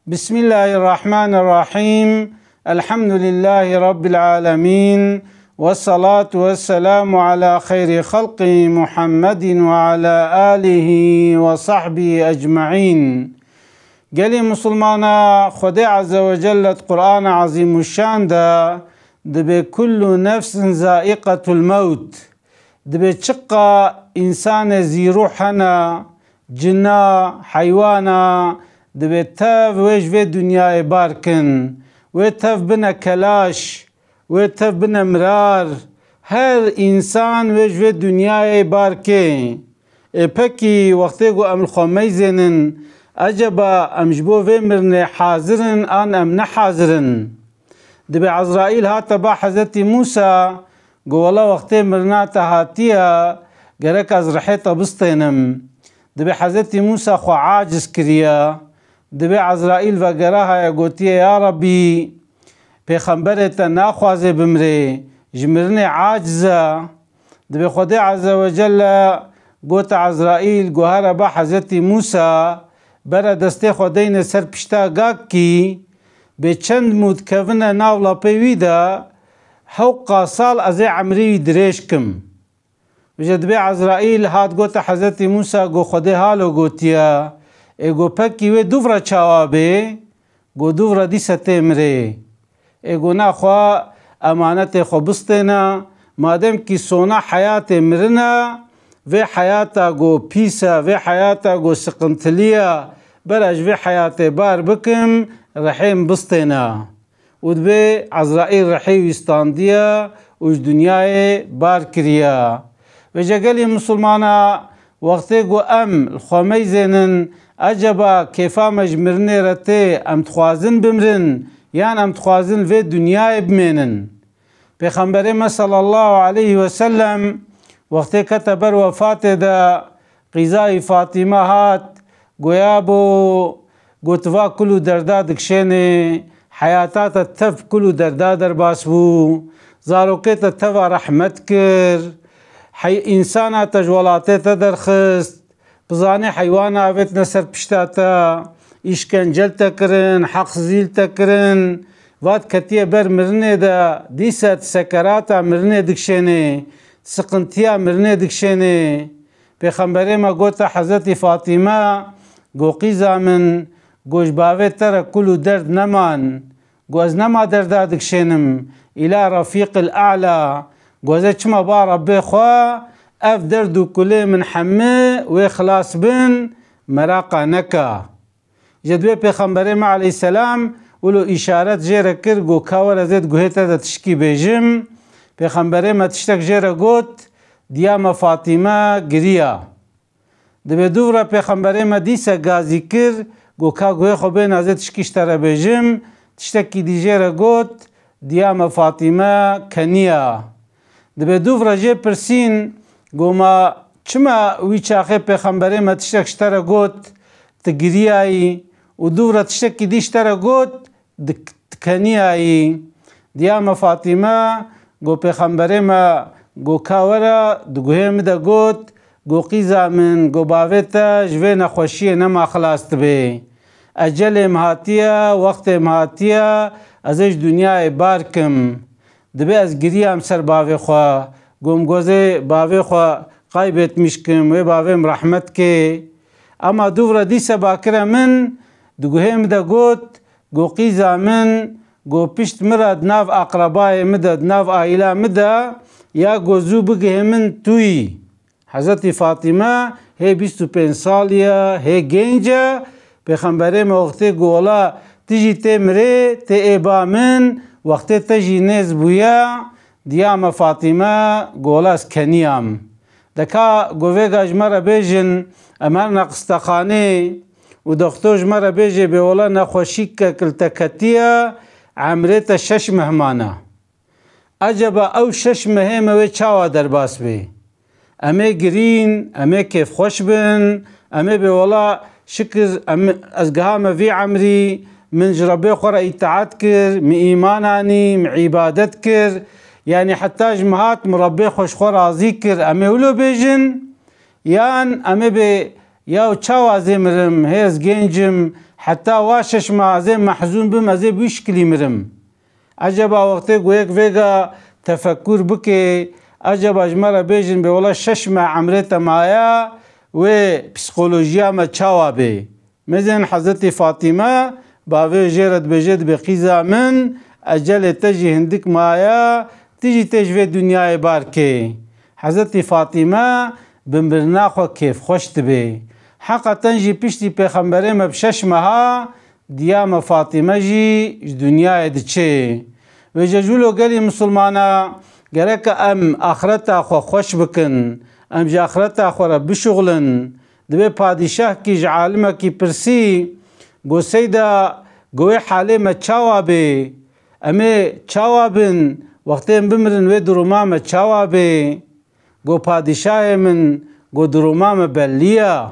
بسم الله الرحمن الرحيم. الحمد لله رب العالمين، والصلاة والسلام على خير خلق محمد وعلى آله وصحبه أجمعين. قالي مسلمانا خدي عز وجل قرآن عظيم الشان دبي كل نفس ذائقة الموت، دبي تشقى إنسان زي روحنا جنا حيوانا، دبي تاف ويش في دنيا باركن ويتاف بنا كلاش ويتاف بنا مرار. هر إنسان ويش في دنيا باركن بكي وقتيقو أم الخميزن أجبا أمجبو في مرن حاضرن أن أم نحاضرن. دبي عزرائيل هاتا با حضرت موسى قولا وقتي مرناتا هاتيا قرك از رحيطة بسطينم. دبي حضرت موسى خو عاجز كريا، دبي عزرائيل وقراها يقوتيا يا ربي پیغمبرتا ناخوازي بمري جمرني عاجزة. دبي خدي عز وجل قوت عزرائيل قوهر با حضرت موسى برا دستي خدين سر پشتا قاك كي بچند متكونا ناولا بيويدا حوقا سال ازي عمري دريشكم. وجد بي عزرائيل هاد قوت حضرت موسى قو خدي هالو قوتيا ايقو پاكي وي دوفرا چاوابي قو دوفرا دي ستمري ايقو ناخوا امانت خو بستنا مادم كي سونا حياة مرنا في حياتا قو بيسا في حياتا قو سقنتليا برج في حياة بار بكم رحيم بستنا. ودبي عزرائيل رحيم يستانديا وش دنياي بار كريا. وجا قالي مسلمانا وقتي قو أم الخميزن أجبا كيفا مجمرني رتي أم تخوازن بمرن يعني أم تخوازن في دنياي بمينن. بيخنبري صلى الله عليه وسلم وقتي كتبر وفاته دا قضاء فاطمة هات قويابو قوتوا كلو درداد كشيني حياتات التف كلو دردادر باسبو زاروكيت التفا رحمت كر حي إنسانا تجولاتي تدرخست بزاني حيوانا أبيت نسر بشتاتا إشكنجل تكرن حق زيل تكرن واد كتيا بر مرني دا ديسات سكراتا مرني دكشيني سقنتيا مرني دكشيني. بيخنبري ما قوتا حضرت فاطمة قو قيزا من قوش باوي ترى كلو درد نمان قو از نما دردا دكشينم إلى رفيق الأعلى قو ازا چما با ربي خوا اف دردو كله من حمي ويخلاص بن مراقا نكا. جدوه پیغمبر ما عليه السلام ولو إشارت جيرا كر قو كاورا زيد قو هيتا دا تشكي بيجم. پیغمبر ما تشتك جيرا قوت دياما فاطمة قريا. دبي دورا پیغمبر ما ديسا غازي كر قو كا قوه خو بين ازيد تشكيشترا بيجم تشتكي دي جيرا قوت دياما فاطمة كنيا. دبي دورا جي برسين قو ما چما ويچاخي پیغمبر ما تشتكشترا قوت تقرياي ودورا تشتكي ديشترا قوت كنياي. دياما فاطمة قو پیغمبر ما قو كاورا دقوهم دا قوت قو قيزا من قو باويتا جوين خوشي نما خلاص تبي أجل مهاتيا وقت مهاتيا ازش دنيا باركم. دبي از قريام سر باوي خوا قوم قوزي باوي خوا قايبت مشكم وي باوي رحمت كي. اما دورا ديسا باكرا من دقوهم دا قوت قو قيزا من قو پشت مرد ناف اقرباء مدد ناف آئلة مدى يا قو زو بقه من توي. حضرت فاطمة هي 25 سالية هي جنجة پیغمبر ما وقتی قولا تجي تمري تئبا من وقتی تجي نز بويا دياما فاطمة قولا سكنيام. دكا قوفيقا جمرة بيجن امرنا قستخاني ودكتور جمرة بيجي بولا نخوشيك كالتكتية عمريتا 6 مهمانا. أجبا أو 6 مهمة وي چاوا درباس بي امي گرين امي كيف خوش بن امي بولا شكر از قهامة في عمري من جربي خورا اطاعت كر من ايماناني من عبادت كر يعني حتى جمهات مربي خوش خورا ذكر امي ولو بيجن يان امي بي یا چاو ازی مرم هیز گنجم حتی واشش ما ازی محزون بم ازی بیشکلی مرم. عجبا وقتی گویک ویگا تفکر بکی عجبا اجمالا بیجن به ولا 6 ماه عمرت مایا و پسیکولوژیا ما چاوا بی. مثلا حضرت فاطمه باوی جرد بجد بقیزا من اجل تجی هندک مایا تجی تجوی دنیای بار که حضرت فاطمه بمبرنا خو کیف خوشت بی. حقا تنجی پشتی پیغمبره ما بشش ماها دیام فاطمه جی دنیای دچه و جلو گلی مسلمانا گرک ام آخرتا خو خوش بکن ام جا آخرتا خو را بشغلن دبی پادشاه کی عالمه کی پرسی گو سیدا گوی حاله ما چاوا بی امی چاوا بن وقتی بمرن و دروما ما چاوا بی گو پادشاه من گو دروما ما بلیا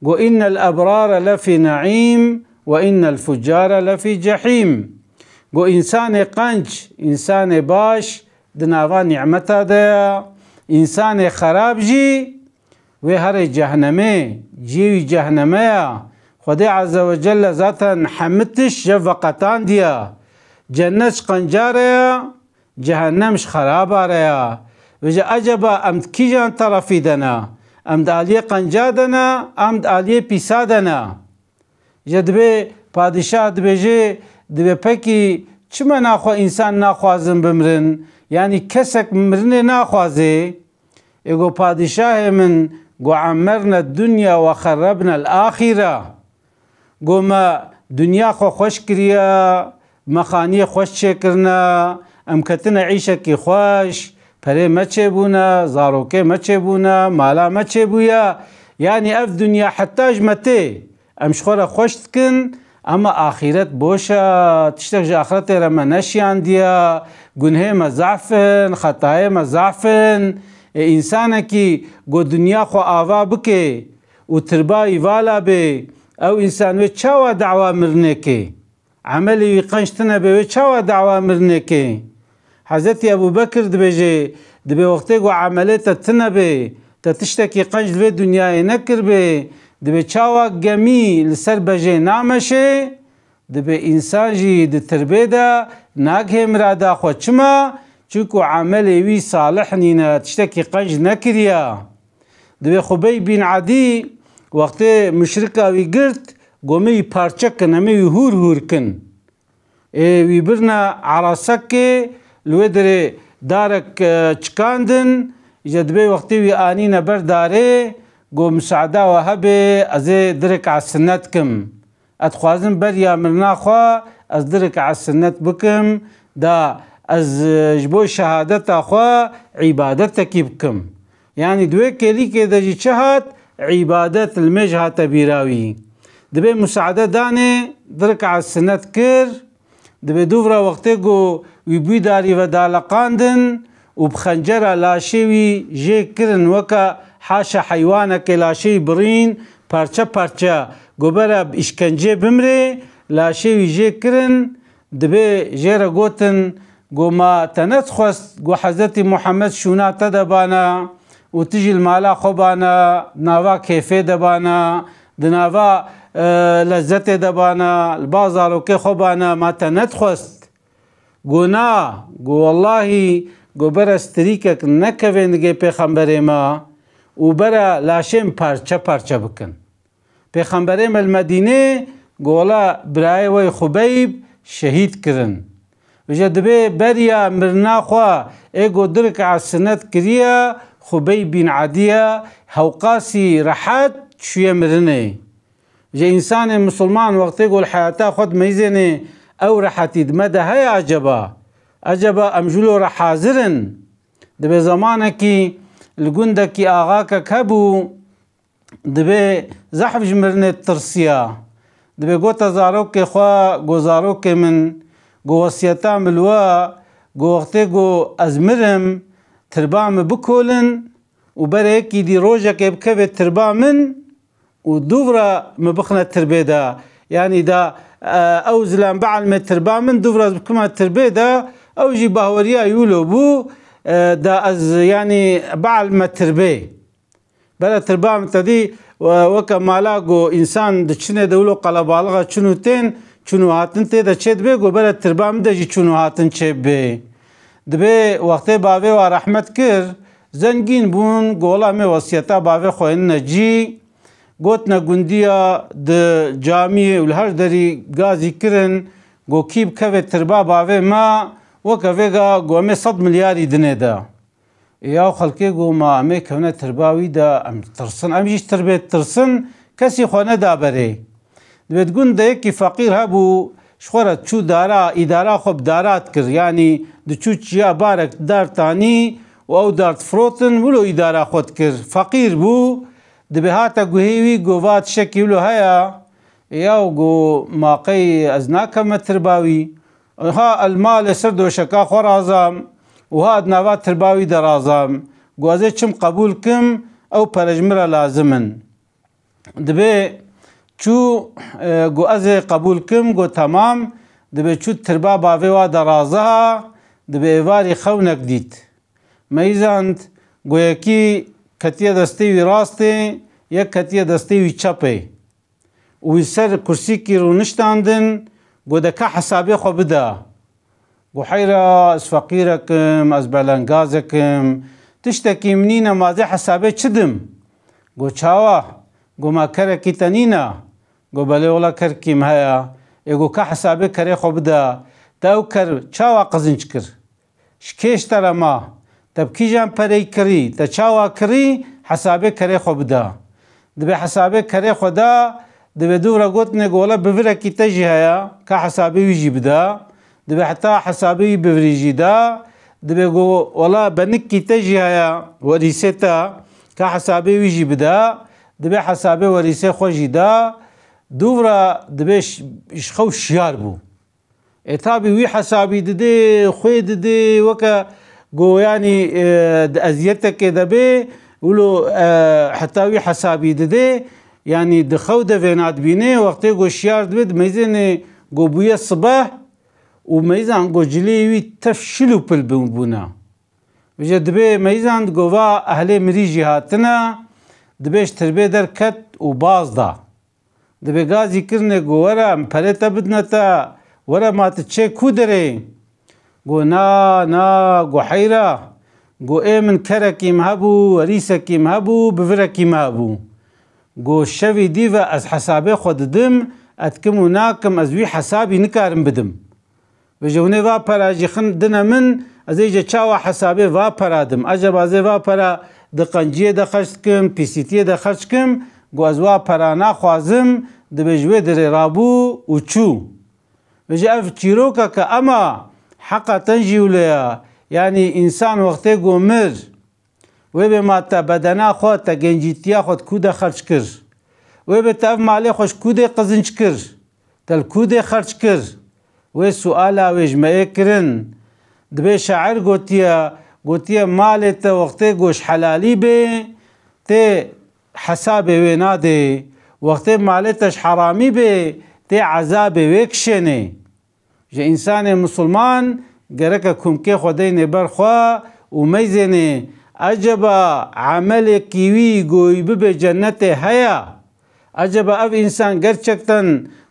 گو ان الابرار لفی نعیم و ان الفجار لفی جحیم گو انسان قنج انسان باش دناوا نعمتا دیا انسان خراب جی و هر جهنمه جیوی جهنمه خدا عز وجل ذاتا حمتش جفقتان دیا جنتش قنجاره جهنمش خرابه ریا وجا عجبا امد کی جان طرفی دنا امد آلیه قنجا دنا امد آلیه پیسا دنا جدبه پادشاه دبیجه دبی پکی چما ناخوا انسان ناخوازم بمرن یعنی کسک مرنه ناخوازه اگو پادشاه من گو عمرنا الدنیا و خربنا الاخره گو ما دنیا خو خوش کریا مخانی خوش چکرنا ام کتنا عیشه کی خوش پره مچه بونا زاروکه مچه بونا مالا مچه بویا یعنی اف دنیا حتاج مته ام شخورا خوش کن اما آخرت بوشا تشتك جا آخرت رما نشيان ديا گنه مزعفن خطايا مزعفن انسان کی گو دنیا خو آوا بکه و تربای والا بی او انسان وی چاوا دعوا مرنه که عملی وی قنشتنه بی وی چاوا دعوا مرنه که حضرت ابو بکر دبی وقتی گو عملیت تنه بی تا تشتکی قنج دوی دنیای نکر بی دبی چاوا گمی لسر بجه نامشه دبی انسان جی د تربیه دا ناگه مرادا خو چما چونکو عملی وی صالح نینا تشتکی قنج نکریا دبی خبیب بن عدی وقتی مشرکا وی گرد گومی پارچه کن همی وی هور هور کن وی برنا عراسک لوی در دارک چکاندن جدبی وقتی وی آنین برداره گو مساعده و هبه از درک عسنت کم اتخوازم بریا مرنا خواه از درک عسنت بکم دا از جبو شهادت خواه عبادت کی بکم یعنی دوی کلی که دا جی چهات عبادت المجهة تبیراوی دبی مساعده دانه درک عسنت کر دبی دوفرا وقتی گو وی بوی داری و دالقاندن و بخنجر لاشوی جه کرن وکا حاشا حیوانک لاشوی برین پارچه پارچه گو برا اشکنجه بمره لاشوی جه کرن دبی جه گوتن گو ما تنت خواست گو حضرت محمد شونا تدبانا و تجي المالا خوبانا ناوا كيفي دبانا دناوا لذت دبانا البازارو كي خوبانا ما تندخست گونا گو والله گو برا استريكك نكوين دگه پیغمبر ما و برا لاشم پارچه پارچه بکن پیغمبر ما المدینه گولا برای وی خبیب شهید کرن وجه دبه بریا مرنا خوا ايگو درک عسنت کریا خبیب بن عدیه هوقاسی رحات شویه مرنه جه انسان مسلمان وقتی گل حیاتا خود میزنه او رحاتی دمده های عجبا امجلو رح حاضرن دبه زمانه کی لگنده کی آغا که کبو دبه زحف جمرنه ترسیا دبه گو تزارو که خواه گوزارو که من گو وسیعتا ملوا گو وقتی گو ازمرم تربام بکولن و برای کی دی روزه که بکوه تربامن و دوورا مبخنا تربیه دا یعنی دا او زلان بعلم تربامن دوورا بکما تربیه دا او جی باوریا یولو بو دا از یعنی بعلم تربیه بلا تربام تدي وكمالا جو إنسان دشنه دولو قلبالغا چنو تين چنو هاتن تي دا چد بي جو بلا تربام دا جي چنو هاتن چه بي دبي وقت باوي و رحمت كر زنگين بون گولا مي وصيتا باوي خوين نجي گوتنا گنديا د جامعي والهر دري غازي كرن گو كيب كوه تربا باوي ما وكوه گو مي 100 مليار دنه دا ياو خلقي گو ما امي كونه ترباوي دا ام ترسن ام جيش تربيت ترسن كسي خونه دا بري دبت گون دا يكي فقير هبو شخورت چو دارا ادارا خوب دارات كر يعني دو چو چيا بارك دار تاني و او دارت فروتن ولو ادارا خود كر فقير بو دبه هاتا گو هيوي گو وات شكي ولو هيا ياو گو ماقي ازناكم ترباوي ها المال سردو شكا خور عظام وهاد نوات ترباوي درازام گوازه چم قبول كم او پرجمرا لازمن دبه چو گوازه قبول كم گو تمام دبه چو تربا باوي درازها دبه ايواري خونك ديت ميزاند گو يكي كتيا دستيوي راسته يك كتيا دستيوي چپه وی سر کرسی کی رو نشتاندن گو دکا حسابی خو بدا گو حیرا از فقیرکم از بلنگازکم تشتکی منی نمازی حسابی چدم گو چاوا گو ما کرکی تنینا گو بله اولا کرکیم هیا گو که حسابی کری خو بدا تاو کر چاوا قزنچ کر شکیش تر ما تب کی جان پری کری تا چاوا کری حسابی کری خو بدا دبی حسابی کری خو دا دبي دورا قوتنا قولا بفركي تجي هيا كحسابي يجي بدا دبي حتى حسابي بفريجي دا دبي قو ولا بنكي تجي هيا وريستا كحسابي يجي بدا دبي حسابي وريسي خوجي دا دورا دبيش يشخو شيار بو اتابي وي حسابي ددي خوي ددي وكا قو يعني ازيتك دبي ولو حتى وي حسابي ددي يعني دخو ده فينات بيني وقتي گو شيار دبد ميزن گو بويا الصباح وميزان گو جليوي تفشلو بل بونا وجه دبي ميزان گووا اهلي مريجي هاتنا دبيش تربي در كت وباز دا دبي غازي كرنه گو ورا مپرتا بدنتا ورا ما تچه كودري گو نا گو حيرا گو من كركي مهبو وريسكي مهبو بفركي مهبو گو شوی دیو از حسابه خود دم اتکم و ناکم از وی حسابی نکارم بدم و جونه و پرا جخن دنا من از ایجا چاوا حسابه و پرا دم اجا بازه و پرا دقنجیه ده خرچ کم پیسیتیه ده خرچ کم گو از و پرا ناخوازم ده بجوه در رابو و چو و جا اف چیروکا که اما حقا تنجیو لیا یعنی انسان وقتی گو مر و به ما تا بدنا خود تا گنجیتیا خود کود خرچ کر و به تا مالی خوش کود قزنچ کر تل کود خرچ کر و سؤالا و جمعه کرن دبی شاعر گوتیا مالی تا وقتی گوش حلالی بی تی حساب وینا دی وقتی مالی تاش حرامی بی تی عذاب ویکشنی جا انسان مسلمان گرک کمکی خودی نبر خواه و میزنی عجبا عمل كيوي قوي ببه جنته هيا عجبا اف انسان گرچکتن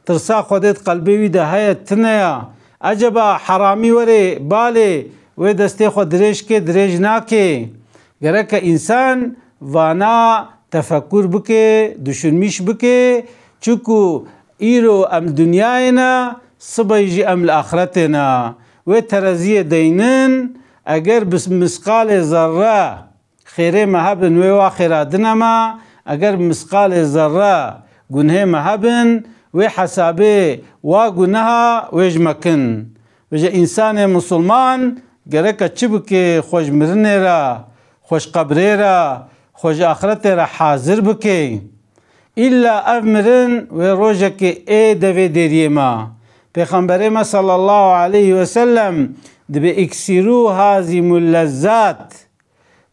ترسا خودت قلبي ده هيا تنيا عجبا حرامي وري بالي و دسته خود دريش کے دريج ناكي گرك انسان وانا تفكر بكي دشنميش بكي چوكو ايرو ام دنيانا صبيجي ام الاخرتنا و ترزيه دينن اگر بس مسقال ذره خيره مهبن و آخرة دنما اگر مسقال ذره گنه مهبن و حسابه و گنها ویج مکن وجه انسان مسلمان گرکه چی بکه خوش مرنه را خوش قبره را خوش آخرت را حاضر بکه الا افمرن و روژه که ای دوی دیریه ما پیغمبر ما صلی الله علیه و سلم دبي اكسروا هازم اللذات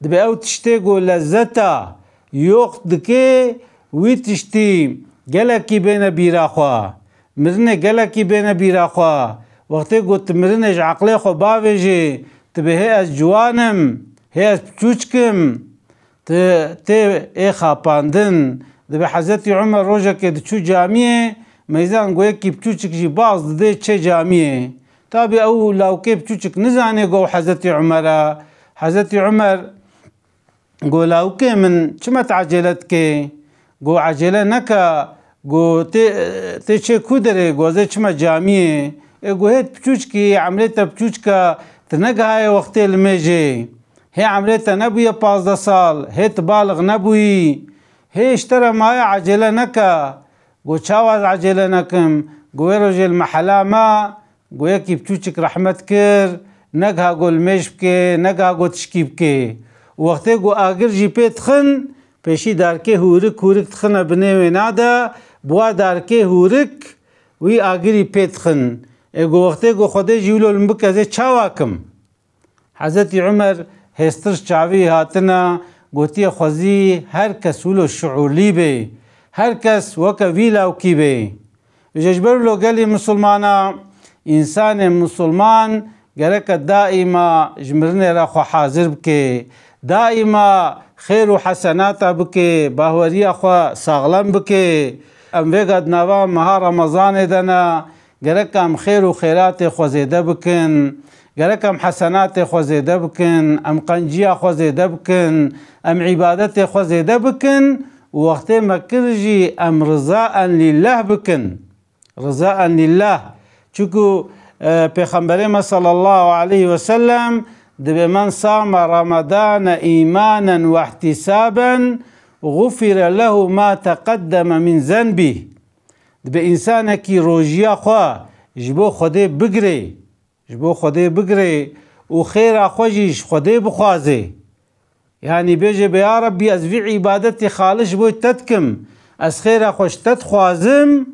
دبي او تشتيقوا لذتا يوقت دكي ويتشتي جلكي بين بيراخوا مرنه جلكي بين بيراخوا وقتی گوت مرنج عقلی خو باویجی تبه هی از جوانم هی از بچوچکم تی ای خاپاندن دبه حضرت عمر روژه که دچو جامعه میزان گویا کی بچوچک جی باز ده چه جامعه تابع او لاوکی بچوچک نزانه گو حضرت عمره حضرت عمر گو لاوکی من چمت عجلت که گو عجله نکا گو تی چه کودره گوزه چما جامعه گو هیت بچوچکی عملیتا بچوچکا تنگهای وقتی المیجه هی عملیتا نبوی 15 سال هیت بالغ نبوی هی اشترى ماي عجله نكا گو چاواز عجله نکم گو رجل محلا ما گو یکی بچوچک رحمت کر نگها گو المیش بکه نگها گو تشکی بکه وقتی گو آگر جی پیت خن پیشی دارکه هورک تخنه بنوی نادا بوا دارکه هورک وی آگری پیت خن گو وقتی گو خودی جیولو لنبک ازی چاواکم حضرت عمر هسترش چاوی هاتنا گوتی خوزی هر کس ولو شعولی به هر کس وکا ویلاو کی به ججبر لو گلی مسلمانا انسان مسلمان گرک دائما جمرنه را خو حاضر بکه دائما خیر و حسنات بکه باوری خو ساغلم بکه ام وگد نوا مها رمضان دنا گرکم خیر و خیرات خو زیده بکن گرکم حسنات خو زیده بکن ام قنجیا خو زیده بکن ام عبادت خو زیده بکن وقت مکرجی ام رضاء لله بکن رضاء لله چونکو پیغمبر ما صلی الله علیه وسلم دبی من صام رمضان ایمانا واحتسابا غفر له ما تقدم من ذنبه دبی انسان کی روجیا خوا جبو خودی بگره و خیر خوشیش خودی بخوازه یعنی بیجه بیا ربی از وی عبادت خالص بوی تدکم از خیر خوش تدخوازم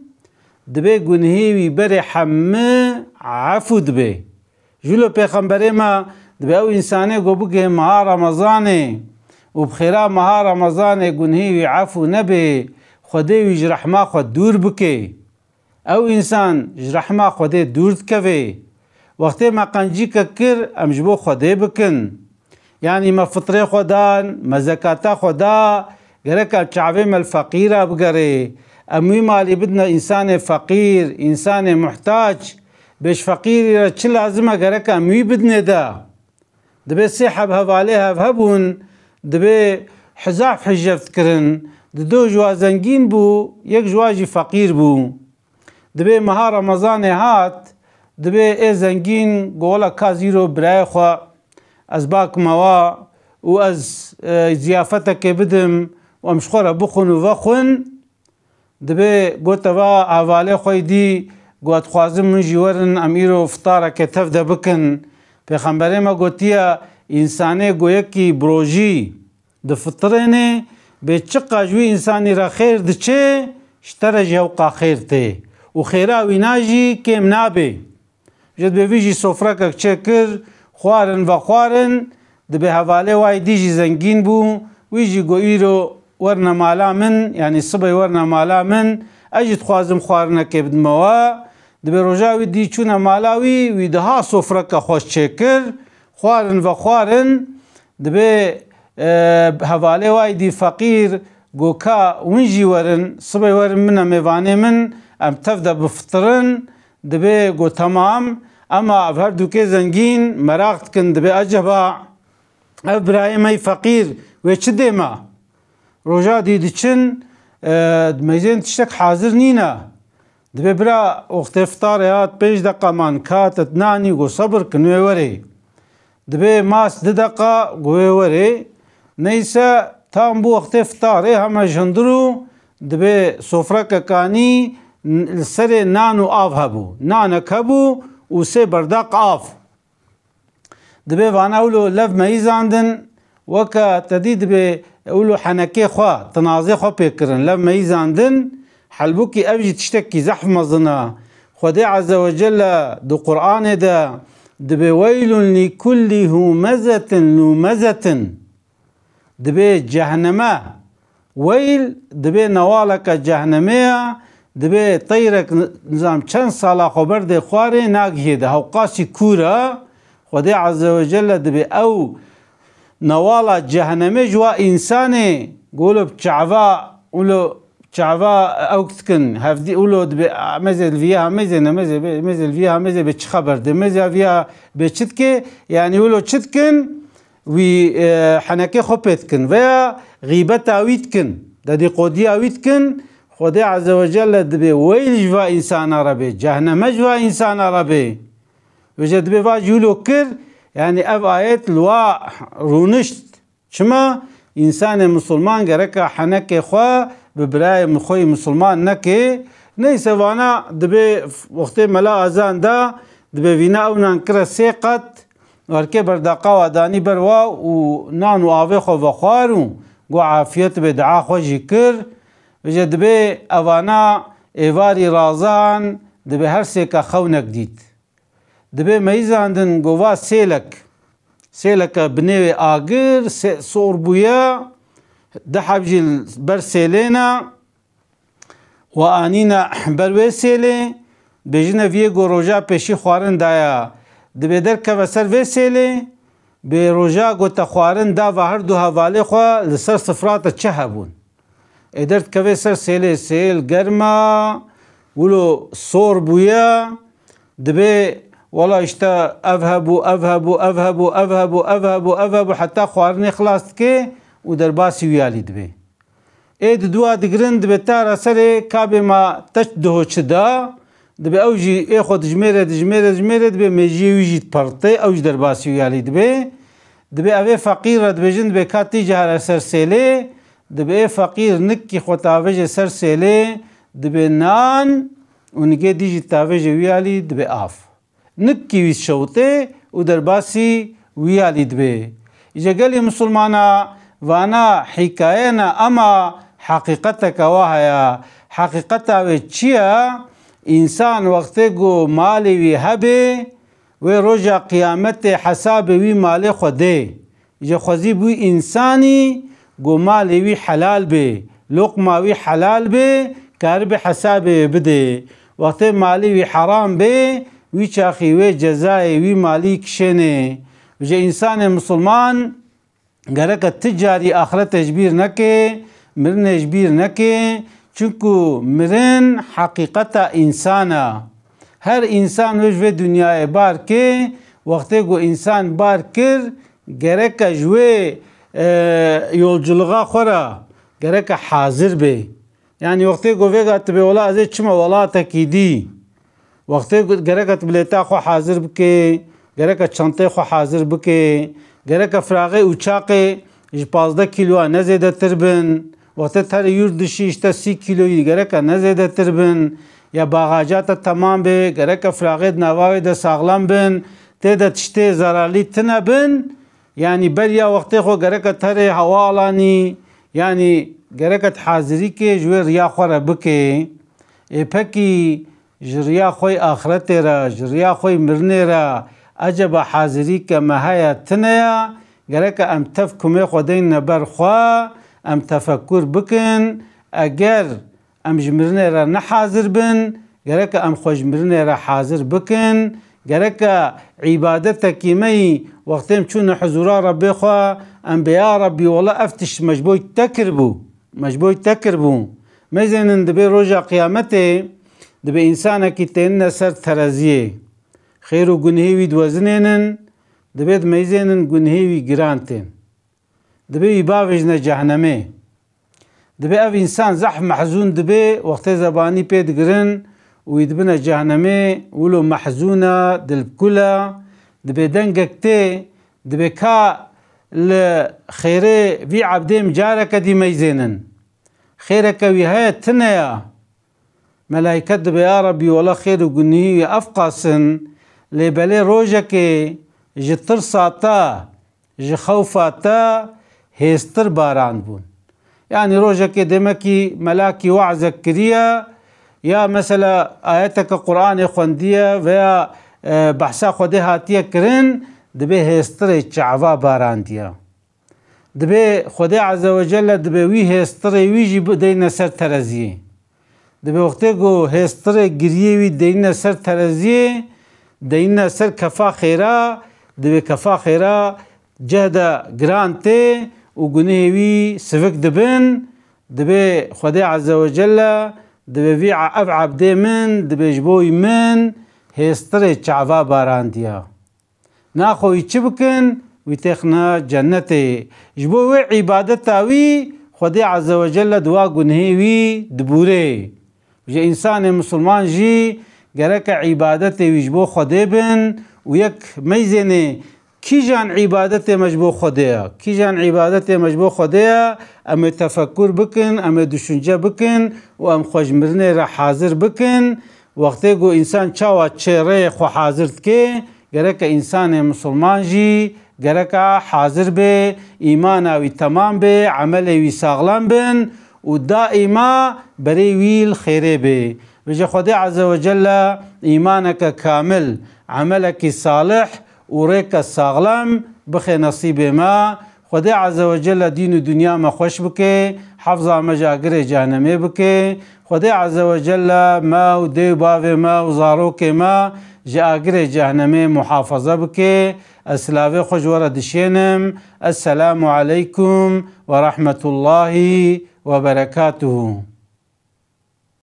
دبی گنهی وی بر حمه عفو دبی جلو پیغمبر ما دبی او انسانه گو بگه مها رمضانه و بخیرا مها رمضانه گنهی وی عفو نبی خودی وی جرحما خود دور بکه او انسان جرحما خودی دور دکوه وقتی ما قنجی که کر امجبو خودی بکن یعنی ما فطره خودان ما زکاة خدا گرکا چعویم الفقیره بگره اموی مالی بدنا انسان فقیر انسان محتاج بیش فقیری را چه لازمه گرکا اموی بدنه دا دبی سیحب هواله هبون دبی حزاف حجفت کرن دو جوازنگین بو یک جواجی فقیر بو دبی مها رمضان هات دبی ای زنگین گولا کازیرو برای خوا از باک موا و از زیافتک بدم و امشخورا بخون و وخون دبی گوتوا حواله خوی دی گوت خوازم من جیورن امیرو افطاره که تفده بکن پیغمبره ما گوتیا انسانه گویکی بروژی ده فطرینه به چقا جوی انسانی را خیر ده چه شتر جوقا خیر ته و خیره ویناجی کم نابه جد به ویجی سفره که چه کر خوارن و خوارن دبی حواله وای دیجی زنگین بو ویجی گویرو ورنا مالا من یعنی صبح ورنا مالا من اجد خوازم خوارنه که بدموا دبی روژاوی دی چونه مالاوی وی دها سفره که خوش چه کر خوارن و خوارن دبی حواله وای دی فقیر گو که ونجی ورن صبح ورن من میوانه من ام تفده بفطرن دبی گو تمام اما هر دوکه زنگین مراقت کن دبی اجبا ابراهیمی فقیر و چه دیما روژا دیدی چن میزین تشتک حاضر نینا دبی برا وقت افطار هات 5 دقیقه من کاتت نانی گو صبر کنوی وری دبی ماس 2 دقیقه گوی وری نیسا تام بو وقت افطاره همه جندرو دبی سفره کانی سر نانو آف هبو نانک هبو و 3 بردق آف دبی وانا اولو لف ميزاندن وكا تدي دبي اولو حنكي خوا تنازي خوا بيكرن لف ميزاندن حلبوكي ابجي تشتكي زحف مظنا خدي عز وجل دو قرآن دا دبي ويل لكل همزة لمزة دبي جهنمه ويل دبي نوالك جهنميه دبی طیرک نظام چند سالا خبر ده خواره ناگهی ده هوقاسی کورا خدای عز و جل دبی او نوالا جهنمي جوا إنساني قولوا بتشعفا قولوا تشعفا أوكتكن هفدي قولوا مزل فيها مزل فيها مزل بتشخبر دي مزل فيها بتشتكي يعني قولوا تشتكن وي حنكي خبتكن ويا غيبة أويتكن دي قودية أويتكن خدا عز وجل دبي ويل جوا إنسان عربي جهنم جوا إنسان عربي وجد بوا جولو كر يعني أب آيات لوا رونشت شما إنسان مسلمان جركا حنكي خوا ببراي مخوي مسلمان نكي نيس وانا دبي وقت ملا أذان دا دبي فينا أو ننكر سيقت وركي برداقا وداني بروا ونان وآوي خو وخوارو قو عافيت بدعا خو جيكر وجد بي أوانا إيواري رازان دبي هر سيكا خونك ديت دبي ميزاندن قوا سيلك بنيوي آقر صور بويا دحب جيل بر سيلينا وآنينا بروي سيلي بجنا فيگو روجا پیشي خوارن دايا دبي در كوسر في سيلي بي روجا قو تخوارن دا و هر دو حوالي خوا لسر صفرات چهبون ادرت كوي سر سيلي سيل گرما ولو صور بويا دبي والله اشتا أذهبوا حتى خوارني خلاص كي ودرباسي ويالي دبي ايد دوا دقرن دبي تارا سري كابي ما تشده چدا دبي اوجي ايخو دجميرة دبي ميجي ويجي تبرطي اوج درباسي ويالي دبي اوه فقير دبي جن دبي كاتي جهر سر سيلي دبي اي فقير نكي خو تاوج سر سيلي دبي نان ونگه ديجي تاوج ويالي دبي آف نكي ويس شوطي ودرباسي ويالي دبي إجا قال مسلمانا وانا حكاينا أما حقيقتك واهيا حقيقتها وچيا إنسان وقتگو مالي وي هبه ورجع قيامت حساب وي مالي خده إجا خوزي بوي إنساني گو مالي وي حلال به لقمة وي حلال به كارب حساب بده وقت مالي وي حرام به وي چاخي وي جزاي وي مالي كشنه وجه إنسان مسلمان گرک تجاری آخرت اجبیر نکه مرن اجبیر نکه چونکو مرن حقیقت انسانا هر انسان وجه دنیا بار که وقتی گو انسان بار کر گرک جوه یولجلغا خورا گرک حاضر به يعني وقتی گو ویگا تبه ولا ازه چما ولا تکیدی وقتی گرک تبلیتا خو حاضر بکه گرک چنطه خو حاضر بکه گرک فراغه اوچاقه 15 کیلو نزیده تربن وقت تر یوردشی اشتا 30 کیلویی گرک نزیده تربن یا باغاجات تمام به گرک فراغه نواوی ده ساغلام بن تیده تشته زرالی تنه بن يعني بريا وقتی خو گرک تر حوالانی يعني گرکت حاضری که جوی ریا خوره بکه پکی جریا خوی آخرت را جریا خوی مرنه را أجب حاضري كمهايا تنيا قالك أم تفكمي خدين نبر خوا أم تفكر بكن أجر أم جمرنا را نحاضر بن قالك أم خوجمرنا را حاضر بكن قالك عبادتك مي وقتهم شون حضورا ربي خوا أم بيا ربي والله أفتش مجبوي تكربو ميزن دبي رجع قيامته دبي إنسانك تين سر ترازيه خير و گنهيوي دوزنينن دبيد ميزينن گنهيوي گرانتين دبي باوجنا جهنمي دبي اف انسان زح محزون دبي وقت زباني بيد گرن ويدبنا جهنمي ولو محزونة دلبكلا دبي دنگكتي دبي كا لخيري في عبدي مجارك دي ميزينن خيرك ويهاية تنيا ملايكة دبي يا ربي والله خير و گنهيوي افقاسن لبالي روجك جتر ساتا جخوفاتا هستر باران بون يعني روجك دمكي ملاكي وعزك كريا يا مثلا آياتك قرآن خوندية ويا بحثا خودي هاتية كرن دبي هستر چعوا باران ديا دبي خودي عز وجل دبي وي هستر ويجي دينا سر ترزيه دبي وقتكو هستر گريه وي دينا سر ترزيه دينا سر كفا خيرا دبي كفا خيرا جهدا گرانته و گنهوی سفک دبن دبي خدای عز وجل دبي وی اف عبده من دبي جبوی من هستر چعوا باراندیا ناخوی چی بکن وی تخنا جنته جبوی عبادت وی خدای عز وجل دوا گنهوی دبوره وی انسان مسلمان جی گرک عبادت ویجبو خدای بن و یک میزنه کی جان عبادت مجبو خدایا کی جان عبادت مجبو خدایا ام تفکر بکن ام دشنجه بکن و ام خوشمرنه را حاضر بکن وقتی گو انسان چاوا چهره خو حاضرت که گرک انسان مسلمان جی گرک حاضر به ایمان وی تمام به عمل وی ساغلام بن و دائما بری ویل خیره به وجه خدای عز وجل ایمانک کامل عملك صالح وريك الساغلام بخي نصيب ما خدای عز وجل دین و دنیا ما خوش بکه حفظا مجاگر جهنمی بکه خدای عز وجل ما و دیو باو ما و زاروک ما جاگر جهنمی محافظه بکه اسلاوی خوش وردشینم السلام علیکم و رحمت الله و برکاته.